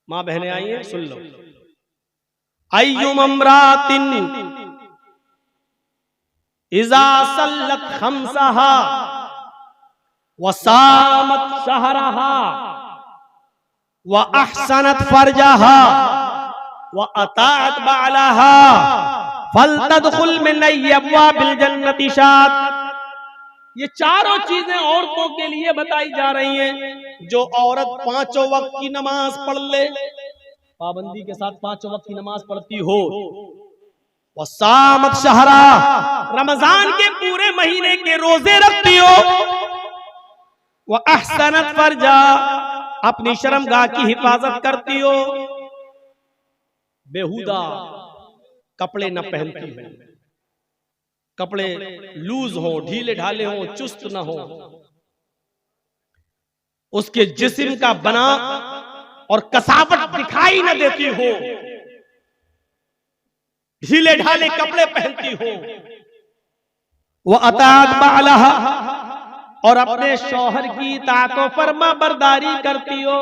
मां बहनें आई हैं, सुन लो। अय्युम अमरातिन इज़ा सल्लत खम्सहा व सामत शहरहा व अहसनत फरजहा व अताअत बालहा फलतदखुल मिन अब्वाबिल जन्नति शात। ये चारों चीजें औरतों के लिए बताई जा रही हैं। जो औरत पांचों वक्त की नमाज पढ़ ले, पाबंदी के साथ पांचों वक्त की नमाज पढ़ती हो, वसामत शहरा, रमजान के पूरे महीने के रोजे रखती हो, व अहसनत फरजा, अपनी शर्मगाह की हिफाजत करती हो, बेहुदा कपड़े न पहनती हो, कपड़े लूज हो, ढीले ढाले हो, चुस्त न हो, उसके जिस्म का बना और कसावट दिखाई न देती हो, ढीले ढाले कपड़े पहनती हो, वह अताअत बालहा, और अपने शौहर की इताअत व फरमा बरदारी करती हो,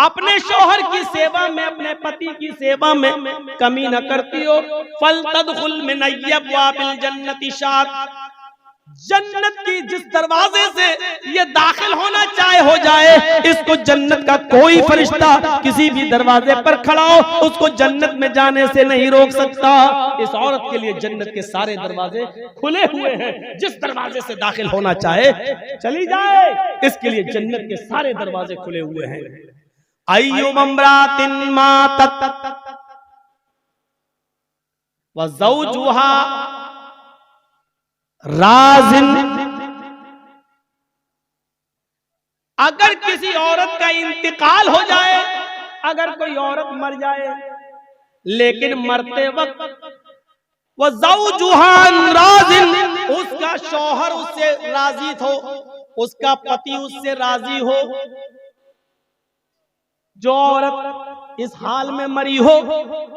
अपने शौहर की सेवा में, अपने पति की सेवा में कमी न करती हो। फलतदखुल मिन अब्वाबिल जन्नति शात, जन्नत की जिस दरवाजे से ये दाखिल होना चाहे हो जाए, इसको जन्नत का कोई फरिश्ता किसी भी दरवाजे पर खड़ा हो उसको जन्नत में जाने से नहीं रोक सकता। इस औरत के लिए जन्नत के सारे दरवाजे खुले हुए हैं, जिस दरवाजे से दाखिल होना चाहे चली जाए, इसके लिए जन्नत के सारे दरवाजे खुले हुए हैं। अय्युम अमरातिन मातत व ज़ौजुहा राज़िन, अगर किसी औरत का इंतकाल हो जाए, अगर कोई औरत मर जाए, लेकिन मरते वक्त वह ज़ौजुहा राज़िन, उसका शौहर उससे राजी हो, उसका पति उससे राजी हो। जो औरत इस हाल में मरी हो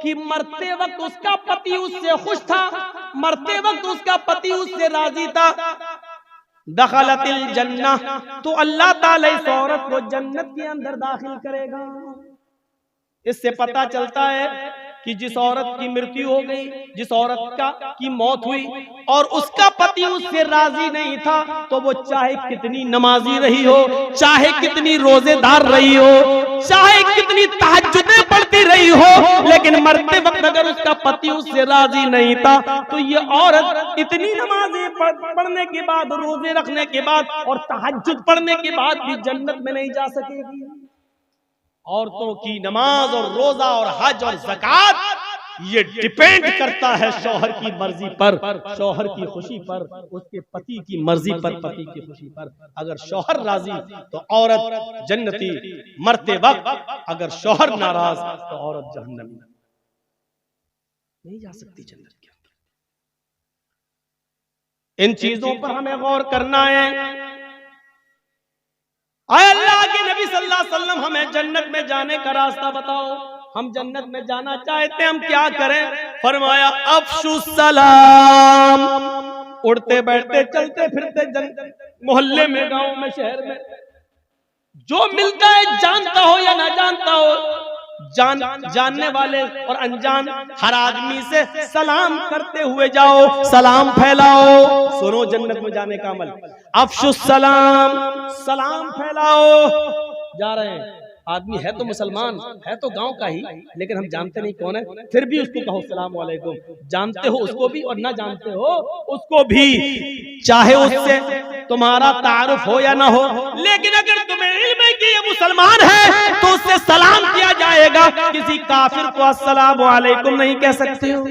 कि मरते वक्त उसका पति उससे खुश था, मरते वक्त उसका पति उससे राजी था, दखलतिल जन्नह, तो अल्लाह ताला इस औरत को जन्नत के अंदर दाखिल करेगा। इससे पता चलता है कि जिस औरत की मृत्यु हो गई, जिस औरत की मौत हुई और उसका पति उससे राजी नहीं था, तो वो चाहे कितनी नमाजी रही हो, चाहे कितनी रोजेदार रही हो, चाहे कितनी तहज्जुदें पढ़ती रही हो, लेकिन मरते वक्त अगर उसका पति उससे राजी नहीं था, तो ये औरत इतनी नमाजें पढ़ने के बाद, रोजे रखने के बाद और तहज्जुद पढ़ने के बाद भी जन्नत में नहीं जा सकेगी। औरतों की नमाज और रोजा और हज और ज़कात ये डिपेंड करता है शौहर की मर्जी पर, शौहर की खुशी पर, उसके पति की मर्जी पर, पति की खुशी पर। अगर शौहर राजी तो औरत जन्नती, मरते वक्त अगर शौहर नाराज तो औरत जहन्नमी, नहीं जा सकती जन्नत के अंदर। इन चीजों पर हमें गौर करना है। अल्लाह के नबी सल्लल्लाहु अलैहि वसल्लम हमें जन्नत में जाने का रास्ता बताओ, हम जन्नत में जाना चाहते हैं, हम क्या करें? फरमाया अफ़शु सलाम, उड़ते बैठते चलते फिरते मोहल्ले में, गांव में, शहर में जो मिलता है, जानता हो या ना जानता हो, जानने वाले और अनजान हर आदमी से सलाम करते हुए जाओ, सलाम फैलाओ। सुनो जन्नत में जाने का अमल, अफ़शु सलाम, सलाम फैलाओ। जा रहे हैं, आदमी है तो मुसलमान, है तो गांव का ही, लेकिन हम जानते नहीं कौन है, फिर भी उसको कहो सलाम वालेकुम। जानते हो उसको भी और ना जानते हो उसको भी, चाहे उससे तुम्हारा तारुफ हो या ना हो, लेकिन अगर तुम्हें इल्म है कि ये मुसलमान है तो उससे सलाम किया जाएगा। किसी काफिर को अस्सलाम वालेकुम नहीं कह सकते हो,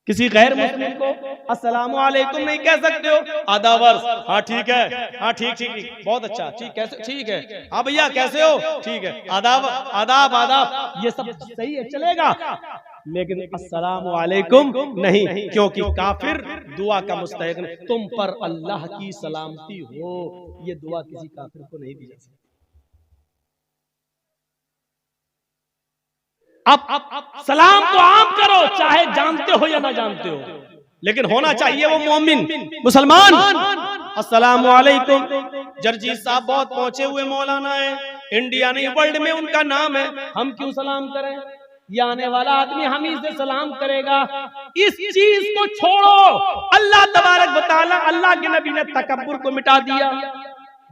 किसी गैर मुस्लिम को अस्सलाम वालेकुम नहीं कह सकते हो। आधा वर्ष, हाँ ठीक है, हाँ ठीक ठीक, बहुत अच्छा, ठीक, कैसे, ठीक है, हाँ भैया कैसे हो, ठीक है, आदाब आदाब आदाब, ये सब सही है, चलेगा, लेकिन अस्सलाम वालेकुम नहीं, क्योंकि काफिर दुआ का मुस्तहिक नहीं। तुम पर अल्लाह की सलामती हो, ये दुआ किसी काफिर को नहीं दी जा सकती। अब सलाम तो आम करो, चाहे जानते हो या ना जानते हो, लेकिन होना चाहिए वो मोमिन मुसलमान। अस्सलाम वालेकुम। जर्जी साहब बहुत पहुंचे हुए मौलाना है, इंडिया नहीं वर्ल्ड में उनका नाम है, हम क्यों सलाम करें? ये आने वाला आदमी हम ही से सलाम करेगा। इस चीज को छोड़ो। अल्लाह तबारक व तआला, अल्लाह के नबी ने तकब्बुर को मिटा दिया।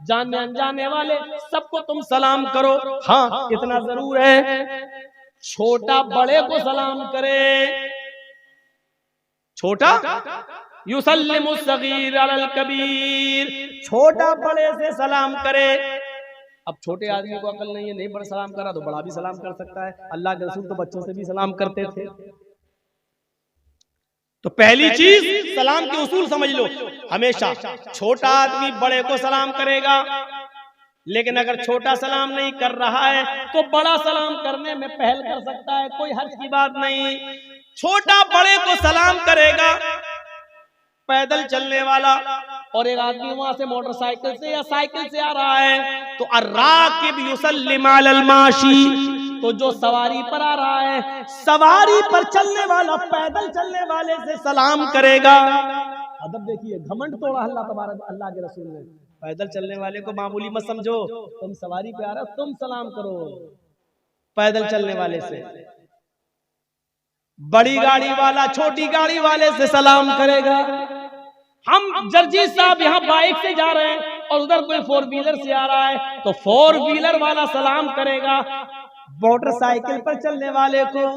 जानने अनजाने वाले सबको तुम सलाम करो। हाँ, इतना जरूर है, छोटा बड़े को सलाम करे। छोटा युसल्लिमु सगीर अलल कबीर, छोटा बड़े से सलाम करे। अब छोटे आदमी को अकल नहीं है, नहीं बड़ा सलाम करा तो बड़ा भी सलाम कर सकता है। अल्लाह के रसूल तो बच्चों से भी सलाम करते थे। तो पहली चीज सलाम के उसूल समझ लो। हमेशा छोटा आदमी बड़े को सलाम करेगा, लेकिन अगर छोटा सलाम नहीं कर रहा है तो बड़ा सलाम करने में पहल कर सकता है, कोई हर्ज की बात नहीं। छोटा बड़े को सलाम करेगा। पैदल चलने वाला और एक आदमी वहां से मोटरसाइकिल से या साइकिल से आ रहा है तो अर्राकिब युसल्लिम अलल माशी, तो जो सवारी पर आ रहा है, सवारी पर चलने वाला पैदल चलने वाले से सलाम करेगा। अदब देखिए, घमंड तोड़ा अल्लाह तबारक अल्लाह के रसूल ने। पैदल चलने वाले को मामूली मत समझो, तुम सवारी पे आ रहे हो तुम सलाम करो पैदल चलने वाले से। बड़ी गाड़ी वाला छोटी गाड़ी वाले से सलाम करेगा। हम जर्जी साहब यहाँ बाइक से जा रहे हैं और उधर कोई फोर व्हीलर से आ रहा है तो फोर व्हीलर वाला सलाम करेगा मोटरसाइकिल पर चलने वाले को।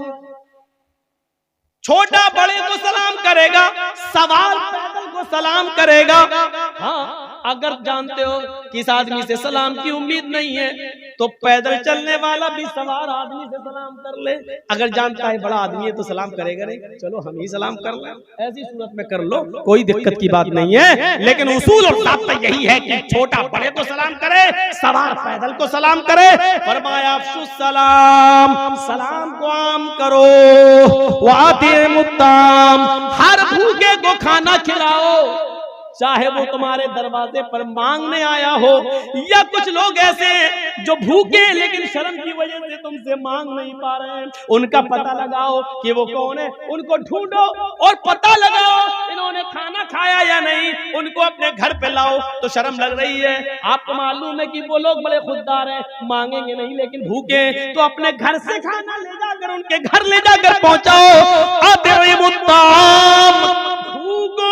छोटा बड़े को सलाम करेगा, सवार पैदल को सलाम करेगा। हाँ, अगर जानते हो कि इस आदमी से सलाम की उम्मीद नहीं है तो पैदल चलने वाला भी सवार आदमी से सलाम कर ले। अगर जानता है बड़ा आदमी है तो सलाम करेगा नहीं, चलो हम ही सलाम कर लें, ऐसी सूरत में कर लो, कोई दिक्कत की बात नहीं है। लेकिन उसूल और ज़ाब्ता यही है कि छोटा बड़े को सलाम करे, सवार पैदल को सलाम करे। फरमाया अफ़शुस सलाम, सलाम को आम करो। वातिमुत्ताम, हर भूखे को खाना खिलाओ, चाहे वो तुम्हारे दरवाजे पर मांगने आया हो या कुछ लोग ऐसे जो भूखे लेकिन शर्म की वजह से तुमसे मांग नहीं पा रहे हैं। उनका पता लगाओ कि वो कौन है, उनको ढूंढो और पता लगाओ इन्होंने खाना खाया या नहीं, उनको अपने घर पे लाओ। तो शर्म लग रही है, आपको मालूम है कि वो लोग बड़े खुददार हैं, मांगेंगे नहीं लेकिन भूखे, तो अपने घर से खाना ले जाकर उनके घर ले जाकर पहुंचाओ। अतिमुत्ताम,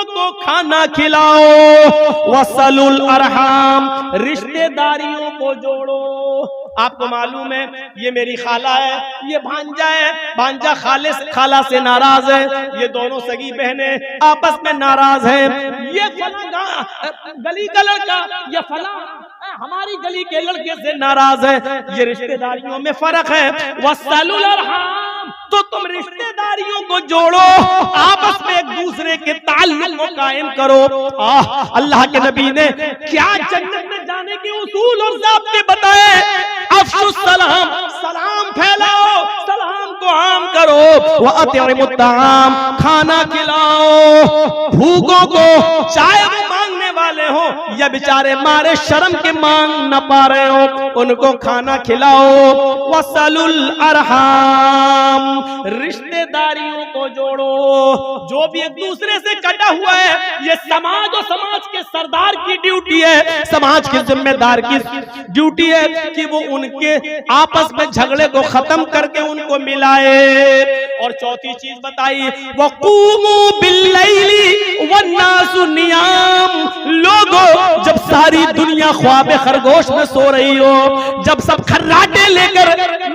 को खाना खिलाओ। वसलुल अरहाम, रिश्तेदारियों को जोड़ो। आपको मालूम है ये मेरी खाला है, ये भांजा है, भांजा खाला से नाराज है, ये दोनों सगी बहनें आपस में नाराज हैं। ये फला गली का लड़का या फला हमारी गली के लड़के से नाराज है। ये रिश्तेदारियों में फर्क है। वसलुल अरहाम, तो तुम रिश्तेदारियों को जोड़ो, आपस में एक दूसरे के ताल्लुक को कायम करो। अल्लाह के नबी ने क्या जन्नत में जाने के उसूल और ज़ाब्ते बताए। अफ़शुस सलाम, सलाम फैलाओ, सलाम को आम करो। व अतिमुत्ताम, खाना खिलाओ भूखों को, चाहे वो मांगने वाले हो या बेचारे मारे शर्म के मांग न पा रहे हो, उनको खाना खिलाओ। वसलुल अरहाम, रिश्तेदारियों को जोड़ो। जो भी एक दूसरे से कटा हुआ है, ये समाज और समाज के सरदार की ड्यूटी है, समाज के जिम्मेदार की ड्यूटी है कि वो उनके आपस में झगड़े को खत्म करके उनको मिलाए। और चौथी चीज बताई, वक़ूमू बिल्लैली वन्नासु नियाम। लोगों, जब सारी दुनिया ख्वाबे खरगोश में सो रही हो, जब सब खर्राटे लेकर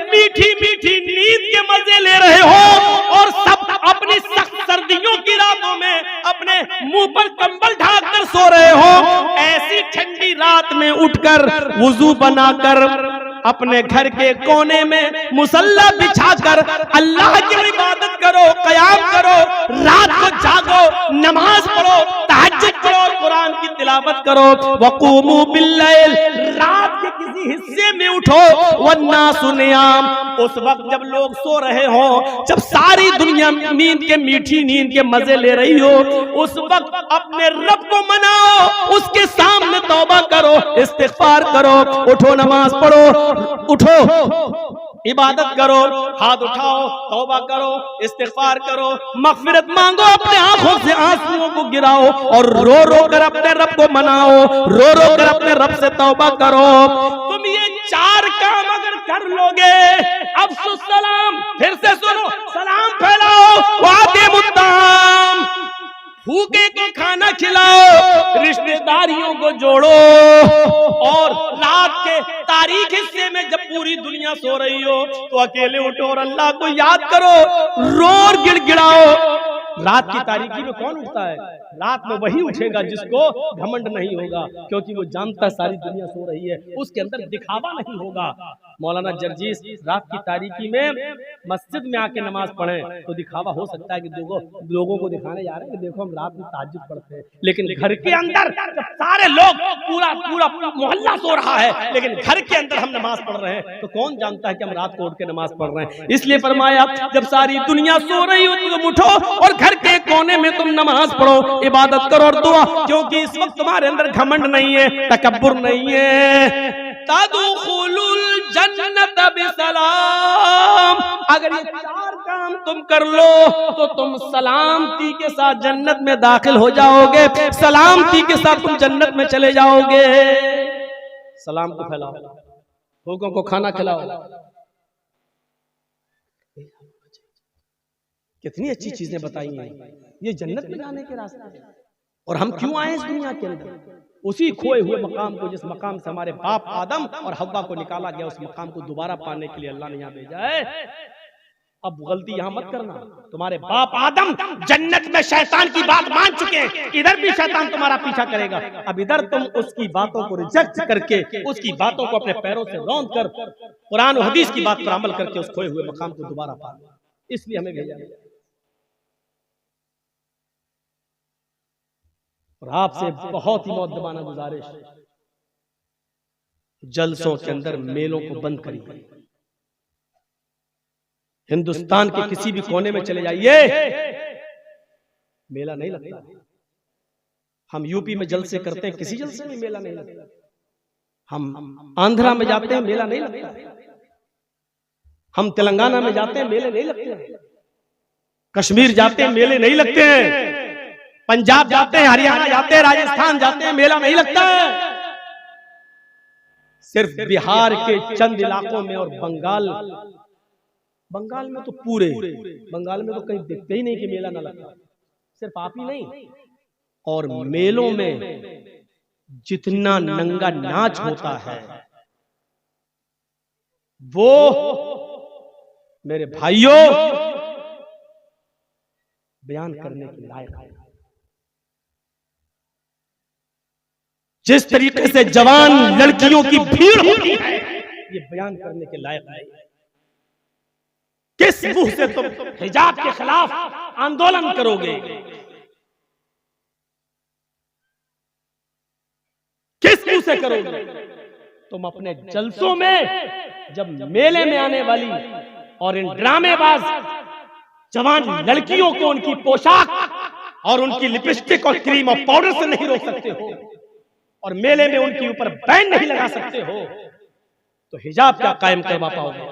मीठी मीठी नींद के मजे ले रहे हो और सब अपनी सख्त सर्दियों की रातों में अपने मुंह पर कंबल ढाक कर सो रहे हो, ऐसी ठंडी रात में उठकर वुजू बनाकर अपने घर के कोने में मुसल्ला बिछाकर अल्लाह की इबादत करो, क़याम करो, रात को जागो, नमाज पढ़ो, तहज्जुद पढ़ो और कुरान की तिलावत करो। वक़ूमू बिल्लैल, रात के किसी हिस्से में उठो। वन्नासु नियाम, उस वक्त जब लोग सो रहे हो, जब सारी दुनिया नींद के मीठी नींद के मजे ले रही हो, उस वक्त अपने रब को मनाओ, उसके सामने तौबा करो, इस्तिग़फ़ार करो, उठो नमाज पढ़ो, उठो इबादत करो, हाथ उठाओ, तौबा करो, इस्तिग़फ़ार करो, मग़फ़िरत मांगो, अपने आंखों से आंसुओं को गिराओ और रो रो कर अपने रब को मनाओ, रो रो कर अपने रब से तौबा करो। तुम ये 4 काम अगर कर लोगे, अफ़सुस सलाम, फिर से सुनो, सलाम फैलाओ, वादे मुत्ताम, भूखे को खाना खिलाओ, रिश्तेदारियों को जोड़ो, और रात के तारीख हिस्से में जब पूरी दुनिया सो रही हो तो अकेले उठो और अल्लाह को याद करो, रो और गिड़गिड़ाओ। रात की तारीकी में कौन उठता है? रात में वही उठेगा जिसको घमंड नहीं होगा, क्योंकि वो जानता है सारी दुनिया सो रही है, उसके अंदर दिखावा नहीं होगा। मौलाना जर्जीस रात की तारीकी में मस्जिद में आके नमाज पढ़े तो दिखावा हो सकता है कि लोगों को दिखाने जा रहे हैं कि देखो हम रात में तहज्जुद पढ़ते हैं, लेकिन घर के अंदर जब सारे लोग पूरा मोहल्ला सो रहा है, लेकिन घर के अंदर हम नमाज पढ़ रहे हैं, तो कौन जानता है कि हम रात को उठ के नमाज पढ़ रहे हैं। इसलिए फरमाया जब सारी दुनिया सो रही हो तो तुम उठो और घर के कोने में तुम नमाज पढ़ो, इबादत करो और दुआ, क्योंकि इस वक्त तुम्हारे अंदर घमंड नहीं है, तकब्बुर नहीं है। तदखुलुल जन्नत बिसलाम, अगर ये 4 काम तुम कर लो तो तुम सलामती के साथ जन्नत में दाखिल हो जाओगे, सलामती के साथ तुम जन्नत में चले जाओगे। सलाम को फैलाओ, भूखों को खाना खिलाओ। कितनी अच्छी चीजें बताई हैं, ये जन्नत में जाने के रास्ते हैं। और हम क्यों आए इस दुनिया के अंदर? उसी खोए हुए मकाम को, जिस मकाम से हमारे बाप आदम और हव्वा को निकाला गया, उस मकाम को दोबारा पाने के लिए अल्लाह ने यहाँ भेजा है। अब गलती यहाँ मत करना, तुम्हारे बाप आदम जन्नत में शैतान की बात मान चुके हैं, इधर भी शैतान तुम्हारा पीछा करेगा। अब इधर तुम उसकी बातों को रिजेक्ट करके, उसकी बातों को अपने पैरों से रौंद कर कुरान और हदीस की बात पर अमल करके उस खोए हुए मकाम को दोबारा पाना, इसलिए हमें भेजा गया। और आपसे बहुत ही मुअद्दबाना गुजारिश, जलसों के अंदर मेलों को बंद करिए। हिंदुस्तान के किसी भी कोने में चले जाइए, मेला नहीं लगता। हम यूपी में जलसे करते हैं, किसी जलसे में मेला नहीं लगता। हम आंध्रा में जाते हैं, मेला नहीं लगता। हम तेलंगाना में जाते हैं, मेले नहीं लगते। कश्मीर जाते हैं, मेले नहीं लगते हैं। पंजाब जाते हैं, हरियाणा जाते हैं, राजस्थान जाते हैं, मेला नहीं लगता है। सिर्फ बिहार के चंद इलाकों में और बंगाल में तो पूरे बंगाल में तो कहीं दिखते ही नहीं कि मेला ना लगता। सिर्फ आप ही नहीं, और मेलों में जितना नंगा नाच होता है वो मेरे भाइयों बयान करने के लायक है। जिस तरीके से जवान लड़कियों की भीड़ होती है, ये बयान करने के लायक है। किस मुंह से तुम हिजाब के खिलाफ आंदोलन करोगे? किस मुंह से करोगे? तुम अपने जलसों में जब मेले में आने वाली और इन ड्रामेबाज जवान लड़कियों को उनकी पोशाक और उनकी लिपस्टिक और क्रीम और पाउडर से नहीं रोक सकते हो, और मेले में उनके ऊपर बैन नहीं लगा सकते हो, तो हिजाब क्या कायम करवा पाओगे?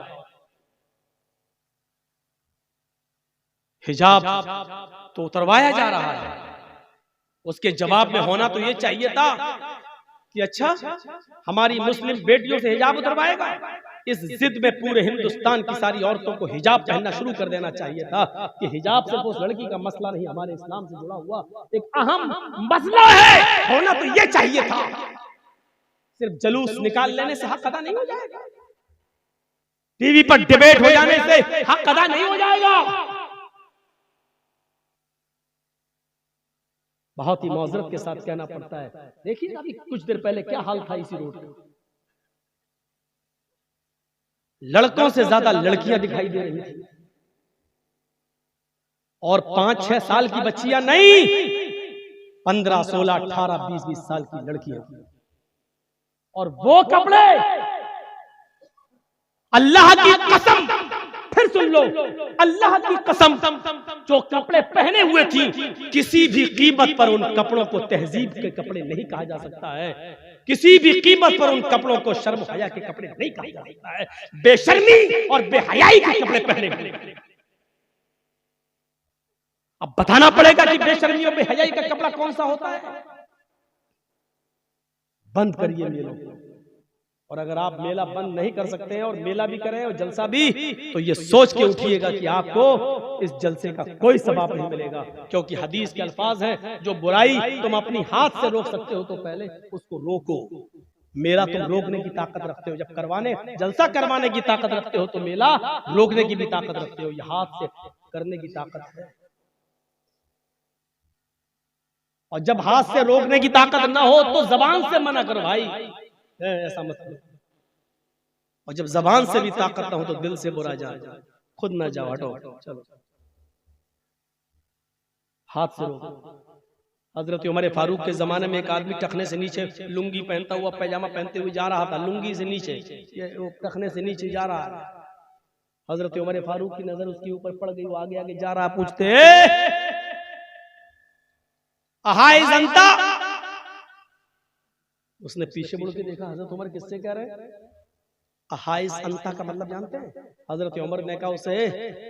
हिजाब तो उतरवाया जा रहा है। उसके जवाब में होना तो ये चाहिए था कि अच्छा हमारी मुस्लिम बेटियों से हिजाब उतरवाएगा। इस जिद में पूरे हिंदुस्तान की सारी औरतों को हिजाब पहनना शुरू कर देना चाहिए था कि हिजाब सिर्फ उस लड़की का मसला नहीं, हमारे इस्लाम से जुड़ा हुआ एक अहम मसला है। होना तो ये चाहिए था। सिर्फ जलूस निकाल लेने से हक अदा नहीं हो जाएगा, टीवी पर डिबेट हो जाने से हक अदा नहीं हो जाएगा। बहुत ही मौजरत के साथ कहना पड़ता है, देखिए अभी कुछ देर पहले क्या हाल था इसी रोड का। लड़कों से ज्यादा लड़कियां दिखाई दे रही थी, और 5-6 साल की बच्चियां नहीं, 15, 16, 18, 20 साल की लड़कियां। और वो कपड़े, अल्लाह की कसम, फिर सुन लो, अल्लाह की कसम, जो कपड़े पहने हुए थी, किसी भी कीमत पर उन कपड़ों को तहजीब के कपड़े नहीं कहा जा सकता है। किसी भी कीमत पर उन कपड़ों को शर्म हया के कपड़े नहीं कहा जा सकता है, बेशर्मी और बेहयाई के कपड़े पहने। अब बताना पड़ेगा कि बेशर्मी और बेहयाई का कपड़ा कौन सा होता है। बंद करिए मेलों को, और अगर आप मेला बंद नहीं कर सकते हैं और मेला भी करें और जलसा भी, तो ये सोच के उठिएगा कि आपको इस जलसे का कोई सवाब नहीं मिलेगा, क्योंकि हदीस के अल्फाज हैं, जो बुराई तुम अपनी हाथ से रोक सकते हो तो पहले उसको रोको। मेला तुम रोकने की ताकत रखते हो, जब करवाने जलसा करवाने की ताकत रखते हो तो मेला रोकने की भी ताकत रखते हो। ये हाथ से करने की ताकत है, और जब हाथ से रोकने की ताकत ना हो तो जबान से मना करो भाई, ऐसा मत करो। और जब जबान से भी ताकत ना हो तो दिल से बुरा जाए, खुद ना जाओ, हटो, चलो हाथ से रोको। हजरत उमर फारूक के जमाने में एक आदमी टखने से नीचे लुंगी पहनता हुआ, पैजामा पहनते हुए जा रहा था, लुंगी से नीचे, ये टखने से नीचे जा रहा है। हजरत उमर फारूक की नजर उसके ऊपर पड़ गई, वो आगे आगे जा रहा, पूछते हाय जनता। उसने पीछे मुड़ के देखा, हजरत उमर किससे कह रहे हैं? हाइस अंता का मतलब जानते हैं? हजरत उमर ने कहा उसे,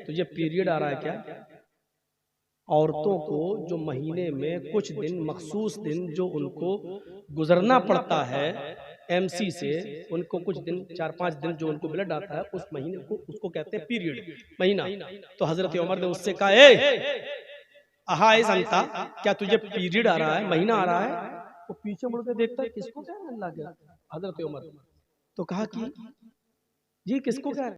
तुझे पीरियड आ रहा है क्या? औरतों को जो महीने में कुछ दिन, मखसूस दिन जो उनको गुजरना पड़ता है एमसी से, उनको कुछ दिन 4-5 दिन जो उनको ब्लड आता है, उस महीने को उसको कहते हैं पीरियड, महीना। तो हजरत उमर ने उससे कहा, हाइस अंता, क्या तुझे पीरियड आ रहा है, महीना आ रहा है? वो पीछे मुड़ के देखता है, किसको कह रहे हैं अल्लाह के हजरत उमर? तो कहा कि जी किसको कह रहे हैं?